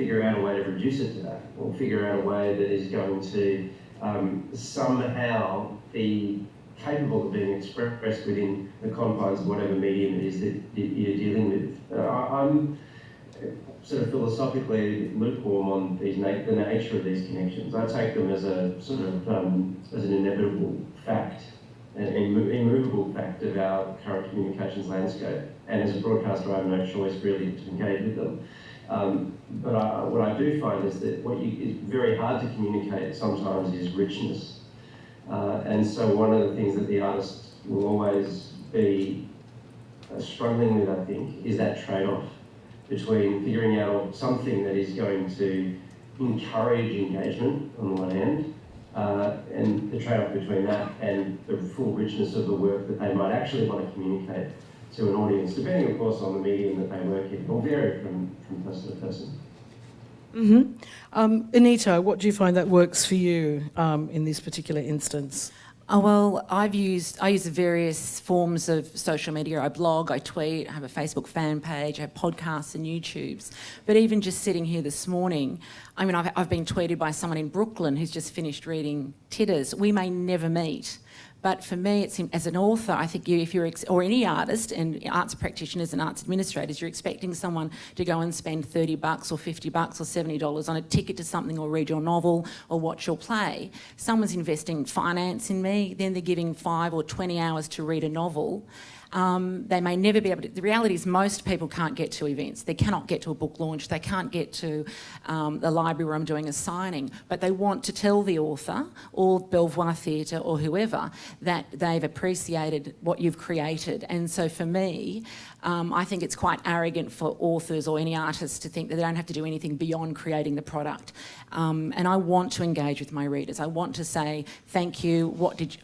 figure out a way to reduce it to that, or figure out a way that is going to somehow be capable of being expressed within the confines of whatever medium it is that you're dealing with. I'm sort of philosophically lukewarm on the nature of these connections. I take them as a sort of as an inevitable fact, an immovable fact of our current communications landscape. And as a broadcaster, I have no choice really to engage with them. But what I do find is that what is very hard to communicate sometimes is richness. And so one of the things that the artist will always be struggling with, I think, is that trade-off between figuring out something that is going to encourage engagement on the one hand, and the trade-off between that and the full richness of the work that they might actually want to communicate to an audience, depending, of course, on the medium that they work in. It will vary from person to person. Mm-hmm. Anita, what do you find that works for you in this particular instance? Oh, well, I use various forms of social media. I blog, I tweet, I have a Facebook fan page, I have podcasts and YouTubes. But even just sitting here this morning, I mean, I've been tweeted by someone in Brooklyn who's just finished reading Titters. We may never meet. But for me, it's as an author, I think if you're, or any artist and arts practitioners and arts administrators, you're expecting someone to go and spend $30 or $50 or $70 on a ticket to something, or read your novel or watch your play. Someone's investing finance in me, then they're giving 5 or 20 hours to read a novel. They may never be able to. The reality is most people can't get to events. They cannot get to a book launch. They can't get to the library where I'm doing a signing. But they want to tell the author or Belvoir Theatre or whoever that they've appreciated what you've created. And so for me, I think it's quite arrogant for authors or any artists to think that they don't have to do anything beyond creating the product. And I want to engage with my readers. I want to say, thank you.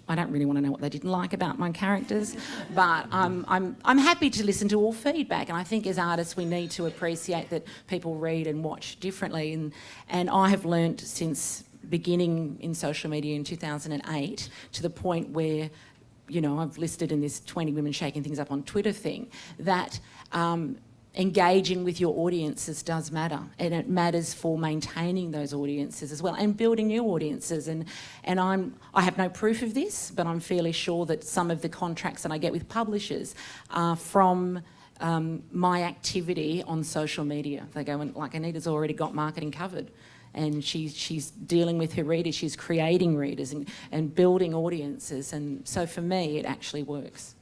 I don't really want to know what they didn't like about my characters, but I'm happy to listen to all feedback. And I think as artists, we need to appreciate that people read and watch differently. And I have learnt since beginning in social media in 2008 to the point where, you know, I've listed in this 20 women shaking things up on Twitter thing, that engaging with your audiences does matter, and it matters for maintaining those audiences as well and building new audiences. And I have no proof of this, but I'm fairly sure that some of the contracts that I get with publishers are from my activity on social media. They go, and like, Anita's already got marketing covered, and she's dealing with her readers, she's creating readers and building audiences. And so for me, it actually works.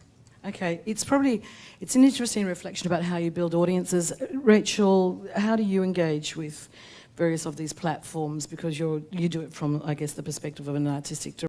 Okay, it's an interesting reflection about how you build audiences. Rachel, how do you engage with various of these platforms? Because you do it from, I guess, the perspective of an artistic director.